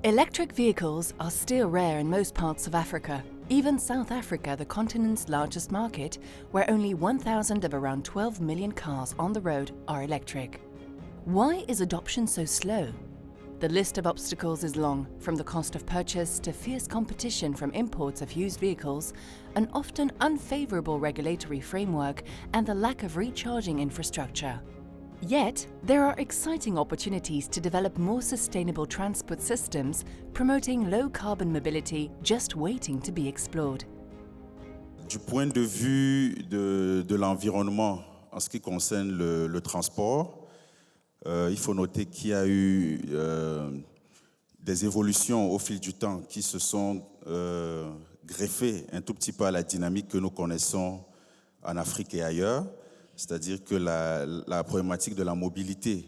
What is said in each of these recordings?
Electric vehicles are still rare in most parts of Africa, even South Africa, the continent's largest market, where only 1,000 of around 12 million cars on the road are electric. Why is adoption so slow? The list of obstacles is long, from the cost of purchase to fierce competition from imports of used vehicles, an often unfavorable regulatory framework, and the lack of recharging infrastructure. Yet, there are exciting opportunities to develop more sustainable transport systems, promoting low-carbon mobility just waiting to be explored. Du point de vue de l'environnement, en ce qui concerne le transport, il faut noter qu'il y a eu des évolutions au fil du temps qui se sont greffées un tout petit peu à la dynamique que nous connaissons en Afrique et ailleurs. C'est-à-dire que la problématique de la mobilité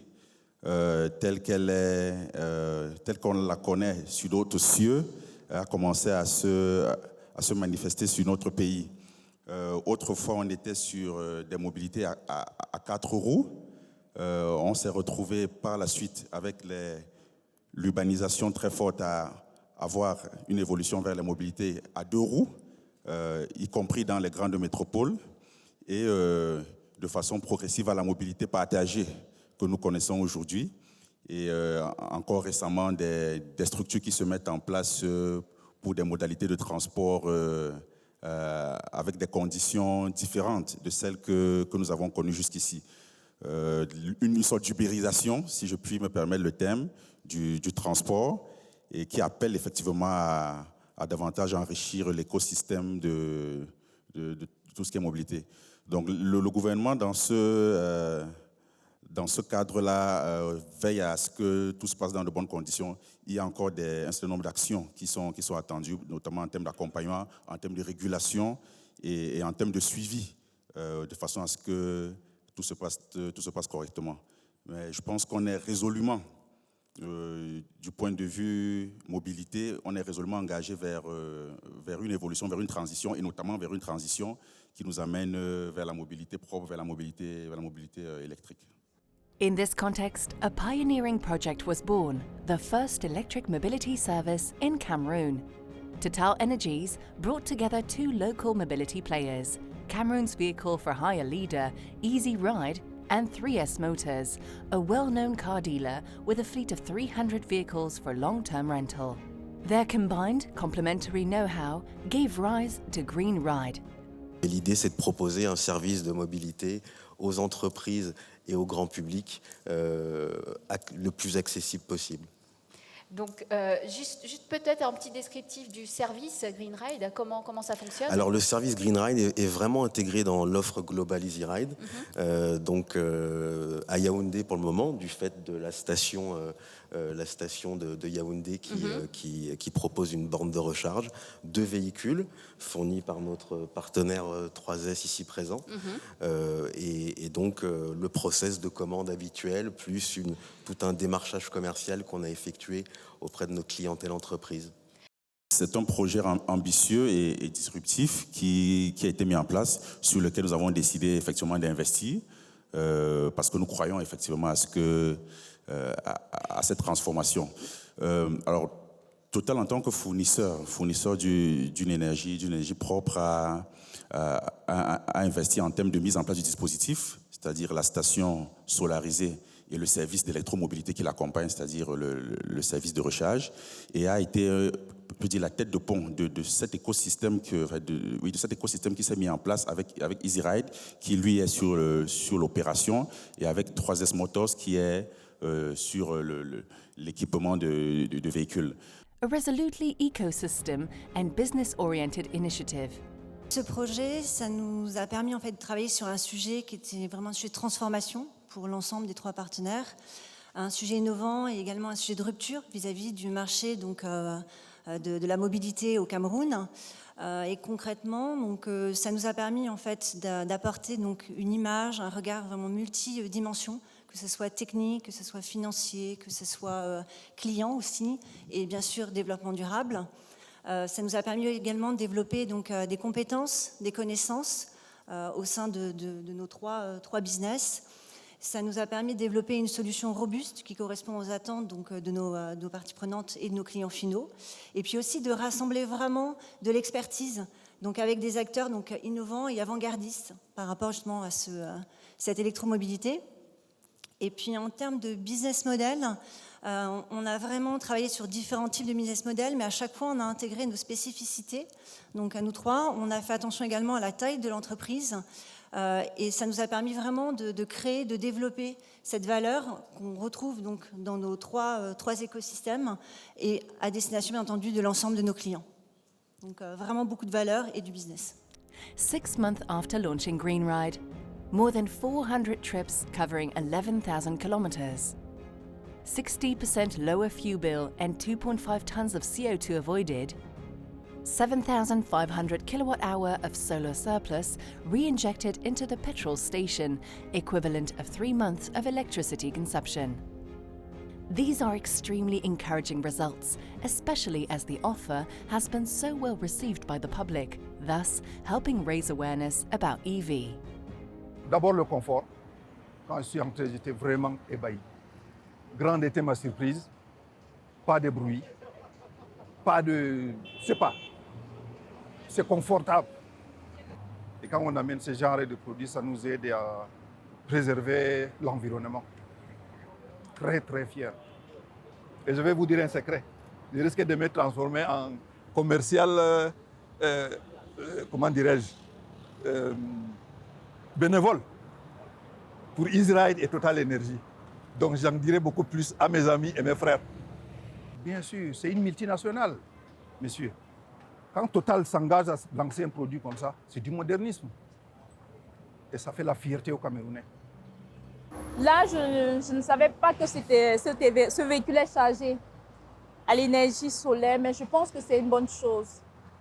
telle qu'on la connaît sur d'autres cieux a commencé à se manifester sur notre pays. Autrefois, on était sur des mobilités à 4 roues. On s'est retrouvé par la suite avec l'urbanisation très forte à avoir une évolution vers la mobilité à 2 roues, y compris dans les grandes métropoles, et de façon progressive à la mobilité partagée que nous connaissons aujourd'hui. Et encore récemment, des structures qui se mettent en place pour des modalités de transport avec des conditions différentes de celles que nous avons connues jusqu'ici. Une sorte d'ubérisation, si je puis me permettre le terme, du transport, et qui appelle effectivement à davantage enrichir l'écosystème de tout ce qui est mobilité. Donc le gouvernement, dans ce cadre-là, veille à ce que tout se passe dans de bonnes conditions. Il y a encore un certain nombre d'actions qui sont attendues, notamment en termes d'accompagnement, en termes de régulation et en termes de suivi, de façon à ce que tout se passe correctement. Mais je pense qu'on est résolument, du point de vue mobilité, on est résolument engagé vers une évolution, vers une transition, et notamment vers une transition qui nous amène vers la mobilité propre, vers la mobilité électrique. In this context, a pioneering project was born, the first electric mobility service in Cameroon. Total Energies brought together 2 local mobility players, Cameroon's vehicle for hire leader, Easy Ride, and 3S Motors, a well-known car dealer with a fleet of 300 vehicles for long-term rental. Their combined complementary know-how gave rise to Green Ride. Et l'idée, c'est de proposer un service de mobilité aux entreprises et au grand public le plus accessible possible. Donc, juste peut-être un petit descriptif du service Green Ride, comment ça fonctionne? Alors, le service Green Ride est vraiment intégré dans l'offre Global Easy Ride. Donc, à Yaoundé pour le moment, du fait de la station de Yaoundé qui propose une borne de recharge, 2 véhicules fournis par notre partenaire 3S ici présent. Et donc, le process de commande habituel, plus tout un démarchage commercial qu'on a effectué auprès de nos clientèles entreprises. C'est un projet ambitieux et disruptif qui a été mis en place, sur lequel nous avons décidé effectivement d'investir, parce que nous croyons effectivement à cette transformation. Alors, Total, en tant que fournisseur d'une énergie propre, a investi en termes de mise en place du dispositif, c'est-à-dire la station solarisée et le service d'électromobilité qui l'accompagne, c'est-à-dire le service de recharge, et a été, la tête de pont de cet écosystème qui s'est mis en place avec Easy Ride, qui lui est sur l'opération, et avec 3S Motors qui est sur l'équipement de véhicules. A resolutely ecosystem and business-oriented initiative. Ce projet, ça nous a permis en fait de travailler sur un sujet qui était vraiment un sujet de transformation pour l'ensemble des 3 partenaires, un sujet innovant et également un sujet de rupture vis-à-vis du marché donc, de la mobilité au Cameroun. Et concrètement, donc, ça nous a permis en fait d'apporter donc, une image, un regard vraiment multidimension, que ce soit technique, que ce soit financier, que ce soit client aussi, et bien sûr développement durable. Ça nous a permis également de développer donc, des compétences, des connaissances au sein de nos 3 business. Ça nous a permis de développer une solution robuste qui correspond aux attentes donc, de nos parties prenantes et de nos clients finaux. Et puis aussi de rassembler vraiment de l'expertise, donc avec des acteurs donc, innovants et avant-gardistes par rapport justement à cette électromobilité. Et puis en termes de business model, on a vraiment travaillé sur différents types de business models, mais à chaque fois on a intégré nos spécificités. Donc à nous trois, on a fait attention également à la taille de l'entreprise. Et ça nous a permis vraiment de créer, de développer cette valeur qu'on retrouve donc dans nos trois écosystèmes et à destination bien entendu de l'ensemble de nos clients. Donc vraiment beaucoup de valeur et du business. 6 months after launching GreenRide, more than 400 trips covering 11,000 kilometers. 60% lower fuel bill and 2.5 tons of CO2 avoided. 7,500 kilowatt-hour of solar surplus re-injected into the petrol station, equivalent of 3 months of electricity consumption. These are extremely encouraging results, especially as the offer has been so well received by the public, thus helping raise awareness about EV. D'abord le confort. Quand je suis entré, j'étais vraiment ébahi. Grande était ma surprise. Pas de bruit, pas de... Je sais pas. C'est confortable. Et quand on amène ce genre de produits, ça nous aide à préserver l'environnement. Très, très fier. Et je vais vous dire un secret. Je risque de me transformer en commercial, comment dirais-je, bénévole pour Easyride et Total Energy. Donc j'en dirai beaucoup plus à mes amis et mes frères. Bien sûr, c'est une multinationale, messieurs. Quand Total s'engage à lancer un produit comme ça, c'est du modernisme. Et ça fait la fierté aux Camerounais. Là, je ne savais pas que ce véhicule est chargé à l'énergie solaire, mais je pense que c'est une bonne chose.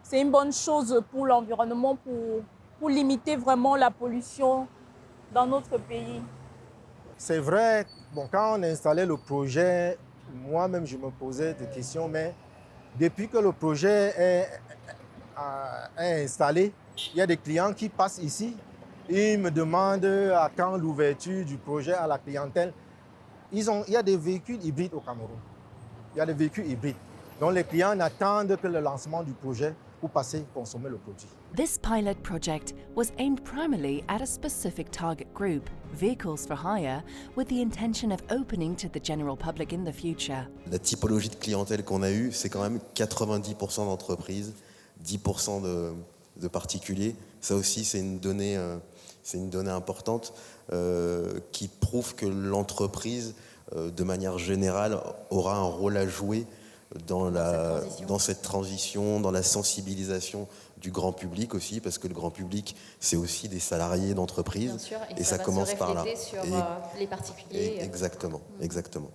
C'est une bonne chose pour l'environnement, pour limiter vraiment la pollution dans notre pays. C'est vrai, bon, quand on a installé le projet, moi-même je me posais des questions, mais depuis que le projet est installé, il y a des clients qui passent ici. Ils me demandent à quand l'ouverture du projet à la clientèle. Il y a des véhicules hybrides au Cameroun. Il y a des véhicules hybrides. Donc les clients n'attendent que le lancement du projet pour passer consommer le produit. This pilot project was aimed primarily at a specific target group, vehicles for hire, with the intention of opening to the general public in the future. La typologie de clientèle qu'on a eue, c'est quand même 90% d'entreprises, 10% de particuliers. Ça aussi, c'est une donnée importante qui prouve que l'entreprise, de manière générale, aura un rôle à jouer dans cette transition, dans la sensibilisation du grand public aussi, parce que le grand public, c'est aussi des salariés d'entreprise. Bien sûr, et ça commence par là. Sur les particuliers. Exactement, exactement.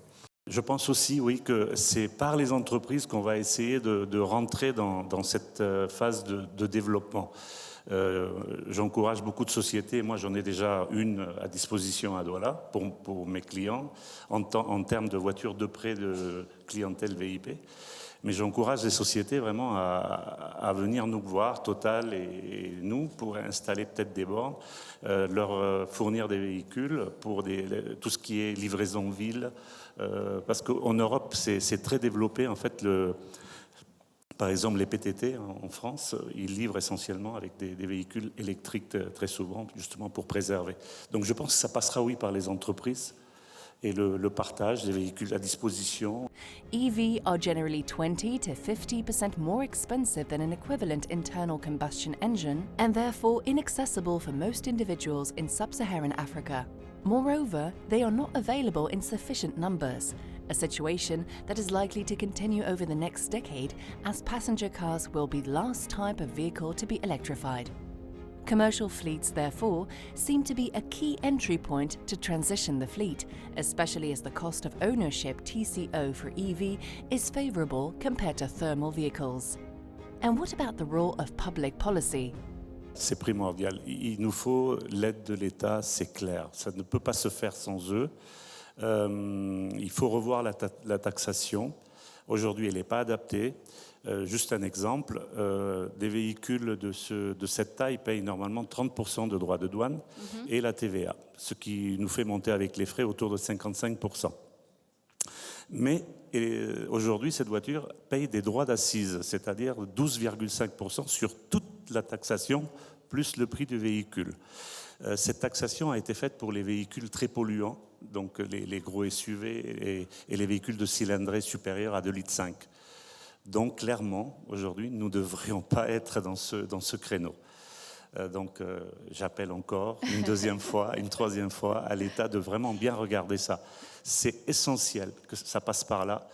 Je pense aussi, oui, que c'est par les entreprises qu'on va essayer de rentrer dans cette phase de développement. J'encourage beaucoup de sociétés, moi j'en ai déjà une à disposition à Douala pour mes clients en termes de voitures de prêt de clientèle VIP. Mais j'encourage les sociétés vraiment à venir nous voir, Total et nous, pour installer peut-être des bornes, leur fournir des véhicules pour tout ce qui est livraison ville. Parce qu'en Europe, c'est très développé. En fait, par exemple, les PTT en France, ils livrent essentiellement avec des véhicules électriques très souvent, justement pour préserver. Donc je pense que ça passera, oui, par les entreprises et le partage des véhicules à disposition. EV are generally 20 to 50% more expensive than an equivalent internal combustion engine and therefore inaccessible for most individuals in sub-Saharan Africa. Moreover, they are not available in sufficient numbers, a situation that is likely to continue over the next decade as passenger cars will be the last type of vehicle to be electrified. Commercial fleets, therefore, seem to be a key entry point to transition the fleet, especially as the cost of ownership TCO for EV is favourable compared to thermal vehicles. And what about the role of public policy? C'est primordial. Il nous faut l'aide de l'État, c'est clair. Ça ne peut pas se faire sans eux. Il faut revoir la taxation. Aujourd'hui, elle n'est pas adaptée. Juste un exemple, des véhicules de cette taille payent normalement 30% de droits de douane et la TVA, ce qui nous fait monter avec les frais autour de 55%. Mais aujourd'hui, cette voiture paye des droits d'assises, c'est-à-dire 12,5% sur toute la taxation, plus le prix du véhicule. Cette taxation a été faite pour les véhicules très polluants, donc les gros SUV et les véhicules de cylindrée supérieurs à 2,5 litres. Donc clairement, aujourd'hui, nous ne devrions pas être dans ce créneau. Donc j'appelle encore une deuxième fois, une troisième fois à l'État de vraiment bien regarder ça. C'est essentiel que ça passe par là.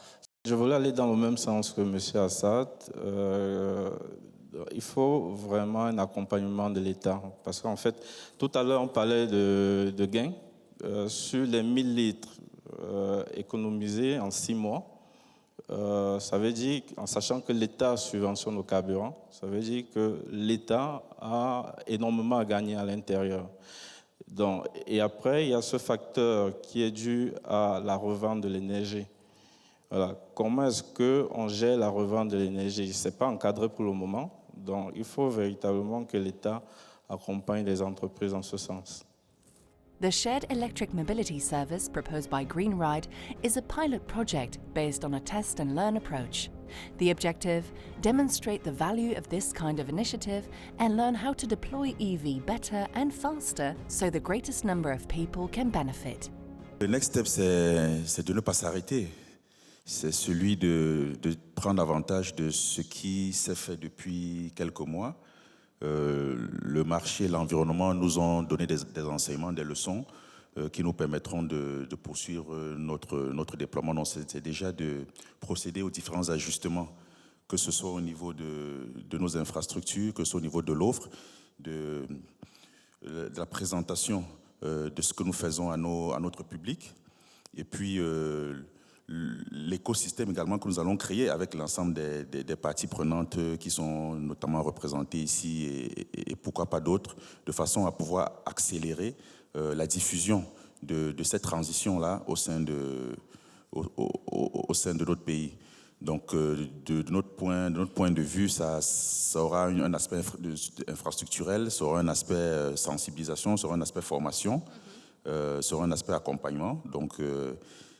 Je voulais aller dans le même sens que M. Assad. Il faut vraiment un accompagnement de l'État. Parce qu'en fait, tout à l'heure, on parlait de gains. Sur les 1000 litres économisés en 6 mois, ça veut dire, en sachant que l'État subventionne le carburant, ça veut dire que l'État a énormément à gagner à l'intérieur. Donc, et après, il y a ce facteur qui est dû à la revente de l'énergie. Voilà. Comment est-ce qu'on gère la revente de l'énergie? Ce n'est pas encadré pour le moment. Donc, il faut véritablement que l'État accompagne les entreprises en ce sens. The Shared Electric Mobility Service proposed by GreenRide is a pilot project based on a test and learn approach. The objective, demonstrate the value of this kind of initiative and learn how to deploy EV better and faster so the greatest number of people can benefit. Le next step, c'est de ne pas s'arrêter. C'est celui de prendre avantage de ce qui s'est fait depuis quelques mois. Le marché et l'environnement nous ont donné des enseignements, des leçons qui nous permettront de poursuivre notre déploiement. Donc, c'est déjà de procéder aux différents ajustements, que ce soit au niveau de nos infrastructures, que ce soit au niveau de l'offre, de la présentation de ce que nous faisons à notre public, et puis l'écosystème également que nous allons créer avec l'ensemble des parties prenantes qui sont notamment représentées ici et pourquoi pas d'autres, de façon à pouvoir accélérer la diffusion de cette transition-là au sein de notre pays. Donc, de notre point de vue, ça aura un aspect infrastructurel, ça aura un aspect sensibilisation, ça aura un aspect formation, ça aura un aspect accompagnement. Donc,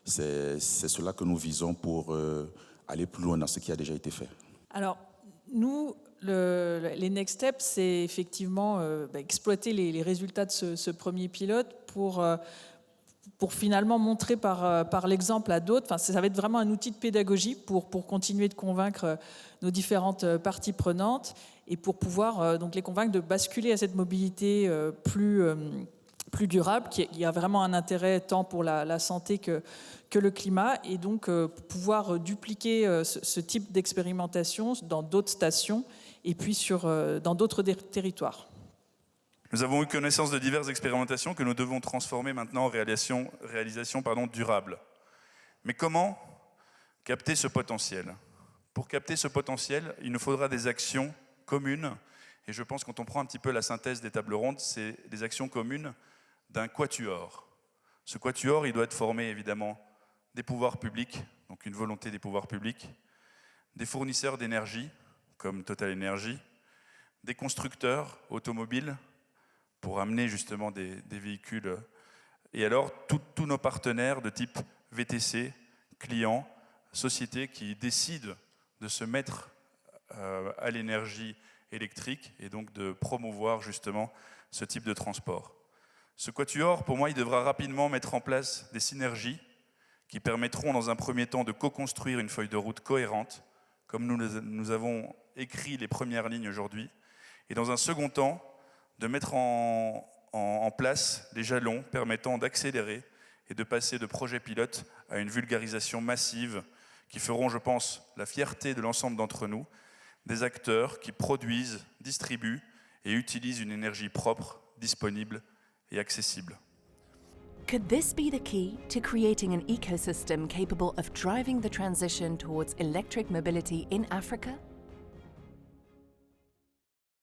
c'est cela que nous visons pour aller plus loin dans ce qui a déjà été fait. Alors, nous, les next steps, c'est effectivement exploiter les résultats de ce premier pilote pour finalement montrer par l'exemple à d'autres. Enfin, ça va être vraiment un outil de pédagogie pour continuer de convaincre nos différentes parties prenantes et pour pouvoir donc les convaincre de basculer à cette mobilité plus durable, qui a vraiment un intérêt tant pour la santé que le climat, et donc pouvoir dupliquer ce type d'expérimentation dans d'autres stations et puis dans d'autres territoires. Nous avons eu connaissance de diverses expérimentations que nous devons transformer maintenant en réalisation durable. Mais comment capter ce potentiel? Pour capter ce potentiel, il nous faudra des actions communes. Et je pense que quand on prend un petit peu la synthèse des tables rondes, c'est des actions communes d'un quatuor. Ce quatuor, il doit être formé évidemment des pouvoirs publics, donc une volonté des pouvoirs publics, des fournisseurs d'énergie, comme Total Energy, des constructeurs automobiles, pour amener justement des véhicules, et alors tous nos partenaires de type VTC, clients, sociétés qui décident de se mettre à l'énergie électrique et donc de promouvoir justement ce type de transport. Ce quatuor, pour moi, il devra rapidement mettre en place des synergies qui permettront dans un premier temps de co-construire une feuille de route cohérente, comme nous avons écrit les premières lignes aujourd'hui, et dans un second temps, de mettre en place des jalons permettant d'accélérer et de passer de projets pilotes à une vulgarisation massive qui feront, je pense, la fierté de l'ensemble d'entre nous, des acteurs qui produisent, distribuent et utilisent une énergie propre, disponible et accessible. Could this be the key to creating an ecosystem capable of driving the transition towards electric mobility in Africa?